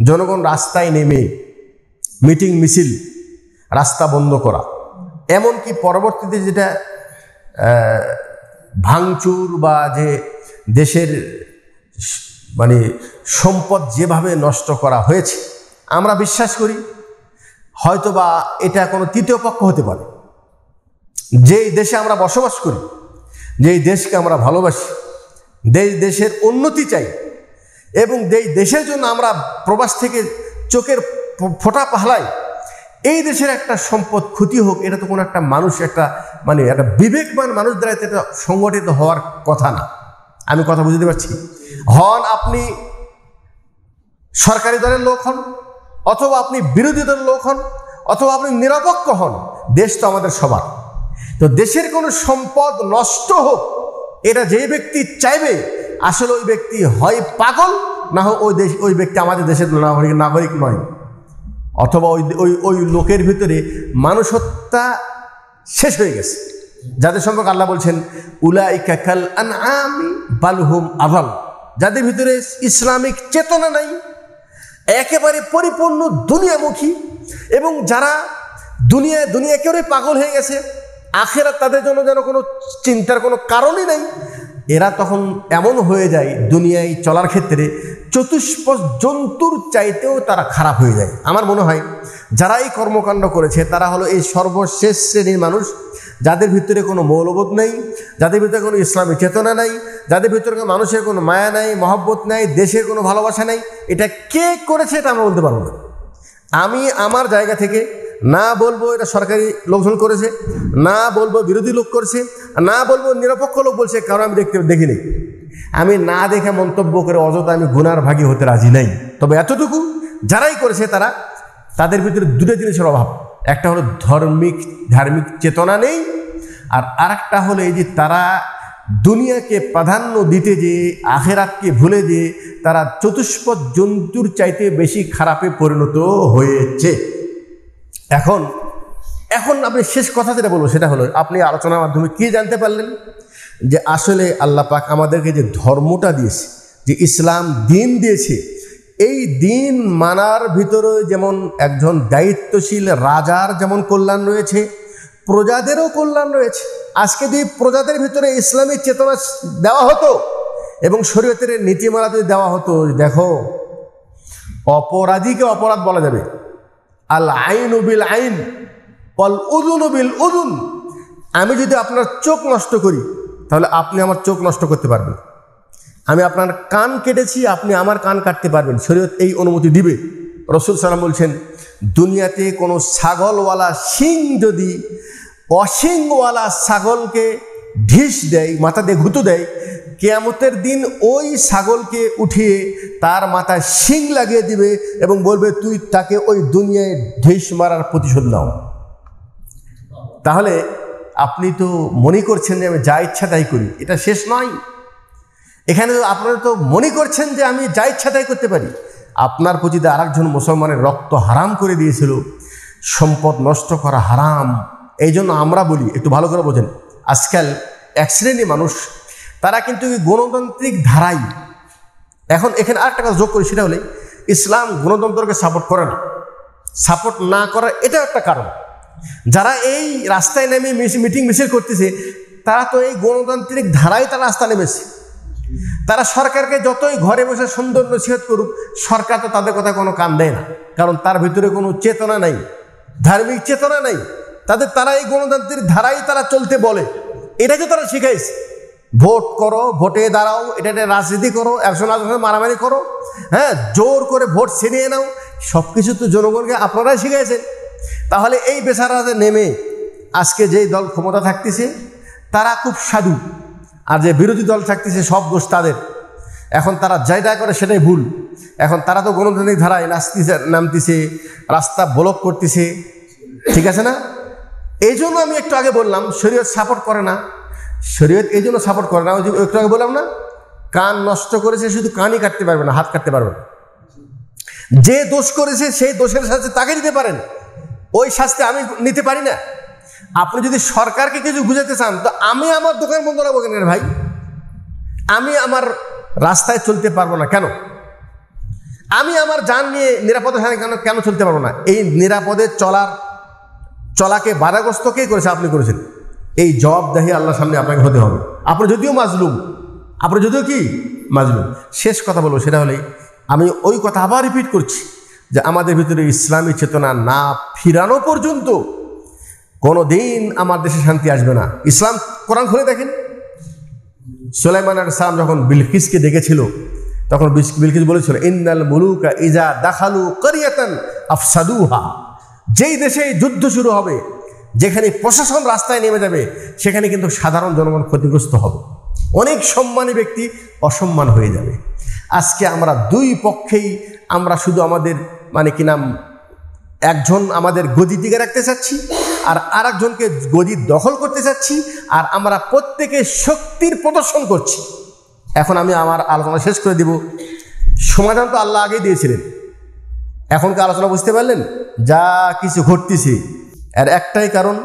জনগণ রাস্তায় নেমে মিটিং মিছিল, রাস্তা বন্ধ করা, এমনকি পরবর্তীতে যেটা ভাঙচুর বা যে দেশের মানে সম্পদ যেভাবে নষ্ট করা হয়েছে, আমরা বিশ্বাস করি হয়তোবা এটা কোনো তৃতীয় পক্ষ হতে পারে। যেই দেশে আমরা বসবাস করি, যেই দেশকে আমরা ভালোবাসি, দেশের উন্নতি চাই এবং যেই দেশের জন্য আমরা প্রবাস থেকে চোখের ফোঁটা পাহলাই, এই দেশের একটা সম্পদ ক্ষতি হোক, এটা তো কোনো একটা মানুষ একটা বিবেকবান মানুষ দ্বারা এটা সংগঠিত হওয়ার কথা না। আমি কথা বুঝতে পারছি? হন আপনি সরকারি দলের লোক হন, অথবা আপনি বিরোধী দলের লোক হন, অথবা আপনি নিরপেক্ষ হন, দেশ তো আমাদের সবার। তো দেশের কোনো সম্পদ নষ্ট হোক এটা যে ব্যক্তি চাইবে, আসলে ওই ব্যক্তি হয় পাগল, না হয় ওই ব্যক্তি আমাদের দেশের নাগরিক নয়, অথবা ওই লোকের ভিতরে মানুষত্বা শেষ হয়ে গেছে, যাদের সম্পর্কে আল্লাহ বলছেন উলাইকা কাল আনআমি বাল হুম আযাল, যাদের ভিতরে ইসলামিক চেতনা নাই, একেবারে পরিপূর্ণ দুনিয়ামুখী, এবং যারা দুনিয়া কেউ পাগল হয়ে গেছে, আখিরাত তাদের জন্য যেন কোনো চিন্তার কোনো কারণই নেই। এরা তখন এমন হয়ে যায় দুনিয়ায় চলার ক্ষেত্রে চতুষ্পদ জন্তুর চাইতেও তারা খারাপ হয়ে যায়। আমার মনে হয় যারা এই কর্মকাণ্ড করেছে তারা হলো এই সর্বশেষ শ্রেণীর মানুষ, যাদের ভিতরে কোনো মৌলবোধ নেই, যাদের ভিতরে কোনো ইসলামী চেতনা নাই, যাদের ভিতরে মানুষের কোনো মায়া নাই, মহব্বত নাই, দেশের কোনো ভালোবাসা নাই। এটা কে করেছে এটা আমরা বলতে পারবো না। আমি আমার জায়গা থেকে না বলবো এটা সরকারি লোকজন করেছে, না বলবো বিরোধী লোক করেছে, না বলবো নিরপেক্ষ লোক বলছে, কারণ আমি দেখিনি। আমি না দেখে মন্তব্য করে অযথা আমি গুনার ভাগী হতে রাজি নাই। তবে এতটুকু, যারাই করেছে তাদের ভিতরে দুটো জিনিসের অভাব। একটা হলো ধার্মিক চেতনা নেই, আর আরেকটা হলো এই যে তারা দুনিয়াকে প্রাধান্য দিতে যে আখেরাতকে ভুলে যে তারা চতুষ্পদ জন্তুর চাইতে বেশি খারাপে পরিণত হয়েছে। এখন আপনি শেষ কথা যেটা বলবো সেটা হলো, আপনি আলোচনার মাধ্যমে কি জানতে পারলেন? যে আসলে আল্লাহ পাক আমাদেরকে যে ধর্মটা দিয়েছে, যে ইসলাম দিন দিয়েছে, এই দিন মানার ভিতরে যেমন একজন দায়িত্বশীল রাজার যেমন কল্যাণ রয়েছে, প্রজাদেরও কল্যাণ রয়েছে। আজকে যদি প্রজাদের ভিতরে ইসলামী চেতনা দেওয়া হতো এবং শরীয়তের নীতিমালা যদি দেওয়া হতো, দেখো অপরাধীকে অপরাধ বলা যাবে, আল আইনু বিল আইন ওয়াল উযুনু বিল উযুন। আমি যদি আপনার চোখ নষ্ট করি তাহলে আপনি আমার চোখ নষ্ট করতে পারবেন। আমি আপনার কান কেটেছি, আপনি আমার কান কাটতে পারবেন, শরীয়ত এই অনুমতি দিবে। রাসূল সাল্লাল্লাহু আলাইহি ওয়াসাল্লাম বলছেন, দুনিয়াতে কোনো ছাগলওয়ালা শিং যদি অশিংওয়ালা ছাগলকে ঢিস দেয়, মাথা দিয়ে ঘুঁতো দেয়, কিয়ামতের দিন ওই ছাগলকে উঠিয়ে তার মাথায় শিং লাগিয়ে দিবে এবং বলবে, তুই তাকে ওই দুনিয়ায় ঢিস মারার প্রতিশোধ নাও। তাহলে আপনি তো মনে করছেন যে আমি যা ইচ্ছা তাই করি, এটা শেষ নয়। এখানে তো আপনারা তো মনে করছেন যে আমি যা ইচ্ছা তাই করতে পারি। আপনার প্রতি আরেকজন মুসলমানের রক্ত হারাম করে দিয়েছিল, সম্পদ নষ্ট করা হারাম। এই জন্য আমরা বলি, একটু ভালো করে বোঝেন, আজকাল এক শ্রেণী মানুষ তারা কিন্তু গণতান্ত্রিক ধারাই, এখন এখানে আরেকটা কথা যোগ করি, সেটা হলে ইসলাম গণতন্ত্রকে সাপোর্ট করে না। সাপোর্ট না করার এটা একটা কারণ, যারা এই রাস্তায় নেমে মিটিং মিছিল করতেছে তারা তো এই গণতান্ত্রিক ধারায় তারা রাস্তা নেমেছে। তারা সরকারকে যতই ঘরে বসে সুন্দর নসিহত করুক, সরকার তো তাদের কথা কোনো কান দেয় না, কারণ তার ভিতরে কোনো চেতনা নাই, ধার্মিক চেতনা নাই। তারা এই গণতান্ত্রিক ধারাই তারা চলতে বলে, এটাকে তারা শিখাইছে। ভোট করো, ভোটে দাঁড়াও, এটা রাজনীতি করো, একজন আরেকজনের মারামারি করো, হ্যাঁ, জোর করে ভোট ছিনিয়ে নাও, সব কিছু তো জনগণকে আপনারাই শিখাইছেন। তাহলে এই বেচারাতে নেমে আজকে যেই দল ক্ষমতা থাকতেছে তারা খুব সাধু, আর যে বিরোধী দল থাকতেছে সব দোষ তাদের। এখন তারা যেটা করে সেটাই ভুল। এখন তারা তো গণতান্ত্রিক ধারায় নামতেছে, রাস্তা ব্লক করতেছে, ঠিক আছে না? এই জন্য আমি একটু আগে বললাম শরীয়ত সাপোর্ট করে না। শরীয়ত এই জন্য সাপোর্ট করে না, ওই যে একটু আগে বললাম না, কান নষ্ট করেছে, শুধু কানই কাটতে পারবে না, হাত কাটতে পারবে না। যে দোষ করেছে সেই দোষের শাস্তি তাকে দিতে পারেন, ওই শাস্তি আমি নিতে পারি না। আপনি যদি সরকারকে কিছু বুঝাতে চান তো আমি আমার দোকান বন্ধ রাখবো কেন ভাই? আমি আমার রাস্তায় চলতে পারবো না কেন? আমি আমার যান নিয়ে নিরাপদে কেন চলতে পারবো না? এই নিরাপদে চলাকে বাধাগ্রস্ত কে করেছে? আপনি করেছেন। এই জবাবদাহি আল্লাহর সামনে আপনাকে হতে হবে। আপনি যদিও মাজলুম, আপনি যদিও কি মাজলুম। শেষ কথা বলবো, সেটা হলেই আমি ওই কথা আবার রিপিট করছি যে আমাদের ভিতরে ইসলামী চেতনা না ফিরানো পর্যন্ত কোনো দিন আমার দেশে শান্তি আসবে না। ইসলাম কোরআন খুলে দেখেন, সুলাইমান আলাইহিস সালাম যখন বিলকিসকে দেখেছিল তখন বিলকিস বলেছিল, ইন্নাল মুলুকা ইজা দাখালু কারিয়াতান আফসাদুহা। যেই দেশে যুদ্ধ শুরু হবে, যেখানে প্রশাসন রাস্তায় নেমে যাবে, সেখানে কিন্তু সাধারণ জনগণ ক্ষতিগ্রস্ত হবে, অনেক সম্মানী ব্যক্তি অসম্মান হয়ে যাবে। আজকে আমরা দুই পক্ষেই আমরা শুধু আমাদের কি নাম, একজন আমাদের গদি দিকে রাখতে চাচ্ছি আর আরেকজনকে গদি দখল করতে চাচ্ছি, আর আমরা প্রত্যেকে শক্তির প্রদর্শন করছি। এখন আমি আমার আলোচনা শেষ করে দিব। সমাধান তো আল্লাহ আগেই দিয়েছিলেন। এখনকার আলোচনা বুঝতে পারলেন? যা কিছু ঘটতেছে এর একটাই কারণ,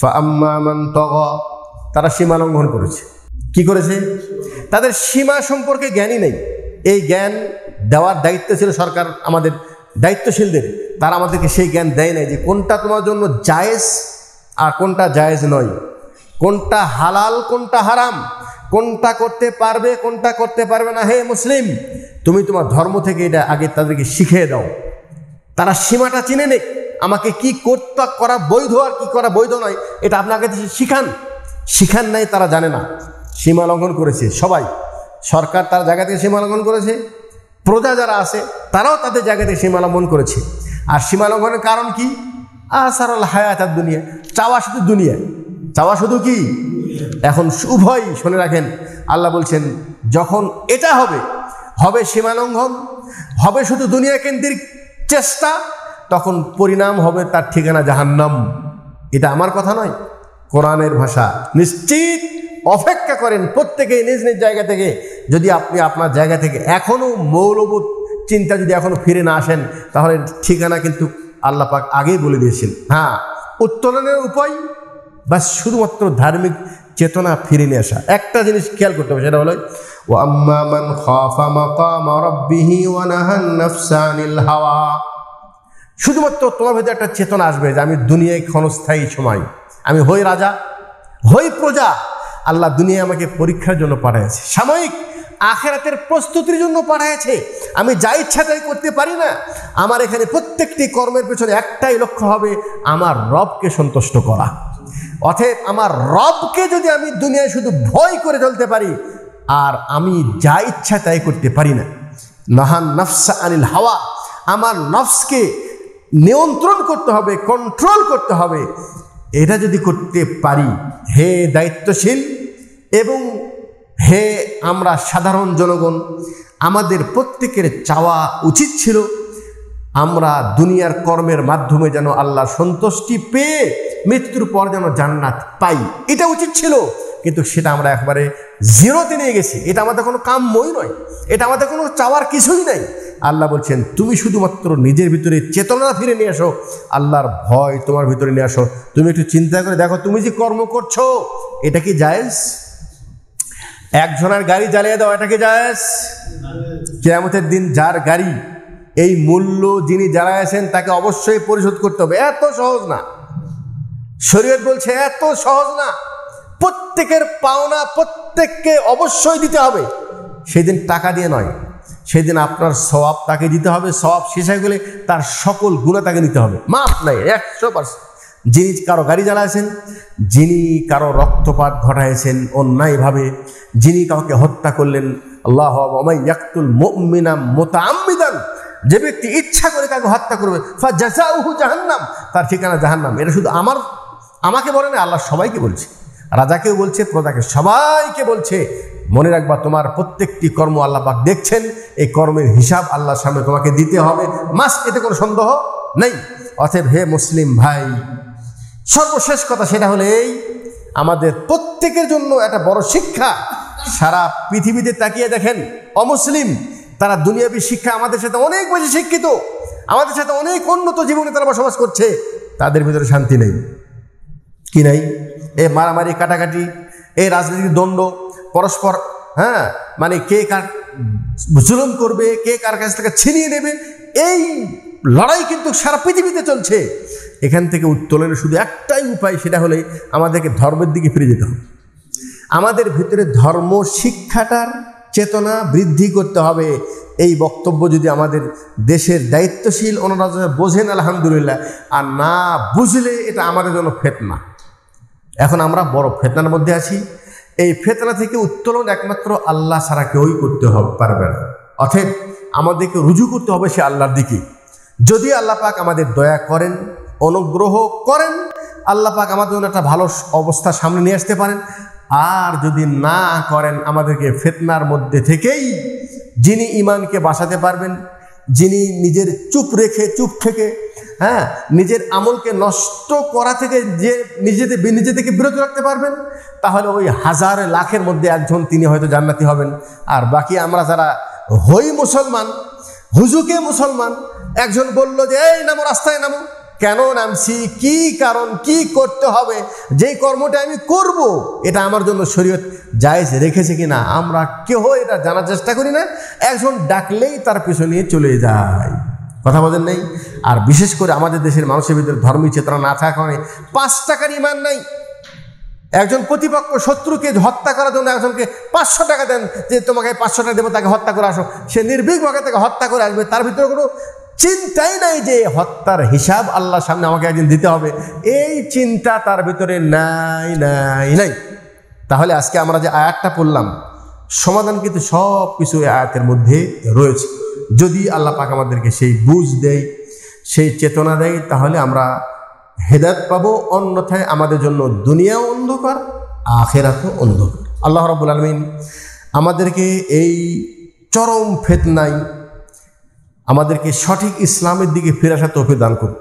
ফাআম্মা মান তাগা, তারা সীমা লঙ্ঘন করেছে। কি করেছে? তাদের সীমা সম্পর্কে জ্ঞানই নেই। এই জ্ঞান দেওয়ার দায়িত্ব ছিল সরকার, আমাদের দায়িত্বশীলদের। তারা আমাদেরকে সেই জ্ঞান দেয় নাই যে কোনটা তোমার জন্য জায়েজ আর কোনটা জায়েজ নয়, কোনটা হালাল কোনটা হারাম, কোনটা করতে পারবে কোনটা করতে পারবে না। হে মুসলিম, তুমি তোমার ধর্ম থেকে এটা আগে তাদেরকে শিখিয়ে দাও। তারা সীমাটা চিনে নেই, আমাকে কি করা বৈধ আর কি করা বৈধ নয় এটা আপনাকে শিখান নাই। তারা জানে না, সীমা লঙ্ঘন করেছে সবাই। সরকার তার জায়গা থেকে সীমা লঙ্ঘন করেছে, প্রজা যারা আছে তারাও তাদের জায়গা থেকে সীমা লঙ্ঘন করেছে। আর সীমা লঙ্ঘনের কারণ কি? আসারুল হায়াত দুনিয়া, চাওয়া শুধু দুনিয়া, চাওয়া শুধু কি? এখন উভয় শুনে রাখেন, আল্লাহ বলছেন যখন এটা হবে সীমা লঙ্ঘন, হবে শুধু দুনিয়া কেন্দ্রিক চেষ্টা, তখন পরিণাম হবে তার ঠিকানা জাহান্নাম। এটা আমার কথা নয়, কোরআনের ভাষা। নিশ্চিত অপেক্ষা করেন প্রত্যেকেই নিজ নিজ জায়গা থেকে। যদি আপনি আপনার জায়গা থেকে এখনও মৌলবোধ চিন্তা যদি এখনও ফিরে না আসেন, তাহলে ঠিকানা কিন্তু আল্লাহ পাক আগেই বলে দিয়েছেন। হ্যাঁ, উত্তরণের উপায় বাস শুধুমাত্র ধার্মিক চেতনা ফিরে নিয়ে আসা। একটা জিনিস খেয়াল করতে হবে, সেটা হলো ওয়া আম্মা মান খাফা মাকামা রাব্বিহি ওয়া নাহান নাফসা আনিল হাওয়া। শুধুমাত্র তোমার ভিতরে একটা চেতনা আসবে যে আমি দুনিয়ায় ক্ষণস্থায়ী সময়, আমি হই রাজা হই প্রজা। আল্লাহ দুনিয়ায় আমাকে পরীক্ষার জন্য পাঠিয়েছে, সাময়িক আখিরাতের প্রস্তুতির জন্য পাঠিয়েছে। আমি যা ইচ্ছা তাই করতে পারি না। আমার এখানে প্রত্যেকটি কর্মের পেছনে একটাই লক্ষ্য হবে, আমার রবকে সন্তুষ্ট করা। অতএব আমার রবকে যদি আমি দুনিয়ায় শুধু ভয় করে চলতে পারি আর আমি যা ইচ্ছা তাই করতে পারি না, নাহান নাফসা আনিল হাওয়া, আমার নফসকে নিয়ন্ত্রণ করতে হবে, কন্ট্রোল করতে হবে, এটা যদি করতে পারি, হে দায়িত্বশীল এবং হে আমরা সাধারণ জনগণ, আমাদের প্রত্যেকের চাওয়া উচিত ছিল আমরা দুনিয়ার কর্মের মাধ্যমে যেন আল্লাহ সন্তুষ্টি পেয়ে মৃত্যুর পর যেন জান্নাত পাই, এটা উচিত ছিল, কিন্তু সেটা আমরা একবারে জিরোতে নিয়ে গেছি। এটা আমাদের কোনো কাম্যই নয়, এটা আমাদের কোনো চাওয়ার কিছুই নাই। আল্লাহ বলছেন তুমি শুধুমাত্র নিজের ভিতরে চেতনা ফিরে নিয়ে আসো, আল্লাহর ভয় তোমার ভিতরে নিয়ে আসো। তুমি একটু চিন্তা করে দেখো, তুমি যে কর্ম করছো এটা কি জায়েজ? একজনের গাড়ি জ্বালিয়ে দাও, এটা কি জায়েজ? কিয়ামতের দিন যার গাড়ি এই মূল্য যিনি জ্বালাইছেন তাকে অবশ্যই পরিশোধ করতে হবে। এত সহজ না, শরীয়ত বলছে এত সহজ না। প্রত্যেকের পাওনা প্রত্যেককে অবশ্যই দিতে হবে। সেদিন টাকা দিয়ে নয়, সেদিন আপনার সওয়াব তাকে দিতে হবে। সওয়াব শেষ হয়ে গেলে তার সকল গুনাহ তাকে নিতে হবে, মাফ নাই 100%। যিনি কারো গাড়ি জ্বালাইছেন, যিনি কারো রক্তপাত ঘটাইছেন অন্যায়ভাবে, যিনি কাউকে হত্যা করলেন, আল্লাহ ওয়া ইয়াকতুল মুমিনা মুতাআম্মিদান, যে ব্যক্তি ইচ্ছা করে কাউকে হত্যা করবে, ফাজাযাউহু জাহান্নাম, তার ঠিকানা জাহান্নাম। এটা শুধু আমাকে বলে না, আল্লাহ সবাইকে বলছে, রাজাকেও বলছে, প্রজাকে, সবাইকে বলছে। মনে রাখবা তোমার প্রত্যেকটি কর্ম আল্লাহ পাক দেখছেন, এই কর্মের হিসাব আল্লাহর সামনে তোমাকে দিতে হবে, মাস, এতে কোনো সন্দেহ নেই। অতএব হে মুসলিম ভাই, সর্বশেষ কথা সেটা হলো এই, আমাদের প্রত্যেকের জন্য একটা বড় শিক্ষা। সারা পৃথিবীতে তাকিয়ে দেখেন, অমুসলিম তারা দুনিয়াবী শিক্ষা আমাদের সাথে অনেক বেশি শিক্ষিত, আমাদের সাথে অনেক উন্নত জীবনে তারা বসবাস করছে, তাদের ভিতরে শান্তি নেই। কি নাই? এই মারামারি, কাটাকাটি, এই রাজনৈতিক দ্বন্দ্ব, পরস্পর মানে কে কার জুলুম করবে, কে কার কাছ থেকে ছিনিয়ে নেবে, এই লড়াই কিন্তু সারা পৃথিবীতে চলছে। এখান থেকে উত্তোলনের শুধু একটাই উপায়, সেটা হলে আমাদেরকে ধর্মের দিকে ফিরে যেতে হবে। আমাদের ভিতরে ধর্ম শিক্ষাটার চেতনা বৃদ্ধি করতে হবে। এই বক্তব্য যদি আমাদের দেশের দায়িত্বশীল ওনারা বোঝেন আলহামদুলিল্লাহ, আর না বুঝলে এটা আমাদের জন্য ফিতনা। এখন আমরা বড় ফিতনার মধ্যে আছি। এই ফিতনা থেকে উত্তোলন একমাত্র আল্লাহ ছাড়া কেউই করতে পারবে না। অতএব আমাদেরকে রুজু করতে হবে সে আল্লাহর দিকে। যদি আল্লাহ পাক আমাদের দয়া করেন, অনুগ্রহ করেন, আল্লাহ পাক আমাদের জন্য একটা ভালো অবস্থা সামনে নিয়ে আসতে পারেন। আর যদি না করেন, আমাদেরকে ফিতনার মধ্যে থেকেই যিনি ঈমানকে বাঁচাতে পারবেন, যিনি নিজের চুপ থেকে নিজের আমলকে নষ্ট করা থেকে যে নিজেদেরকে বিরত রাখতে পারবেন, তাহলে ওই হাজার লাখের মধ্যে একজন তিনি হয়তো জান্নাতি হবেন। আর বাকি আমরা যারা হই মুসলমান, হুজুকে মুসলমান, একজন বলল যে এই নামো, রাস্তায় নামো, কেন নামছি, কি কারণ, কি করতে হবে, যেই কর্মটা আমি করব এটা আমার জন্য শরীয়ত জায়েজ রেখেছে কিনা, আমরা কেউ এটা জানার চেষ্টা করি না। একজন ডাকলেই তার পিছনে নিয়ে চলে যায়, কথা বলেন নেই। আর বিশেষ করে আমাদের দেশের মানুষের ভিতরে ধর্মী চেতনা না থাকার কারণে 5 টাকার ঈমান নাই। একজন প্রতিপক্ষ শত্রুকে হত্যা করার জন্য একজনকে 500 টাকা দেন, যে তোমাকে 500 টাকা দেবো, তাকে হত্যা করে আসো। সে নির্ভীকভাবে তাকে হত্যা করে আসবে, তার ভিতরে কোনো চিন্তাই নাই যে হত্যার হিসাব আল্লাহর সামনে আমাকে একদিন দিতে হবে। এই চিন্তা তার ভিতরে নাই। তাহলে আজকে আমরা যে আয়াতটা পড়লাম, সমাধান কিন্তু সব কিছু এই আয়াতের মধ্যে রয়েছে। যদি আল্লাহ পাক আমাদেরকে সেই বুঝ দেয়, সেই চেতনা দেয়, তাহলে আমরা হেদায়েত পাবো। অন্যথায় আমাদের জন্য দুনিয়াও অন্ধকার, আখিরাতও অন্ধকার। আল্লাহ রাব্বুল আলামিন আমাদেরকে এই চরম ফিতনায় আমাদেরকে সঠিক ইসলামের দিকে ফিরে আসার তৌফিক দান করুন।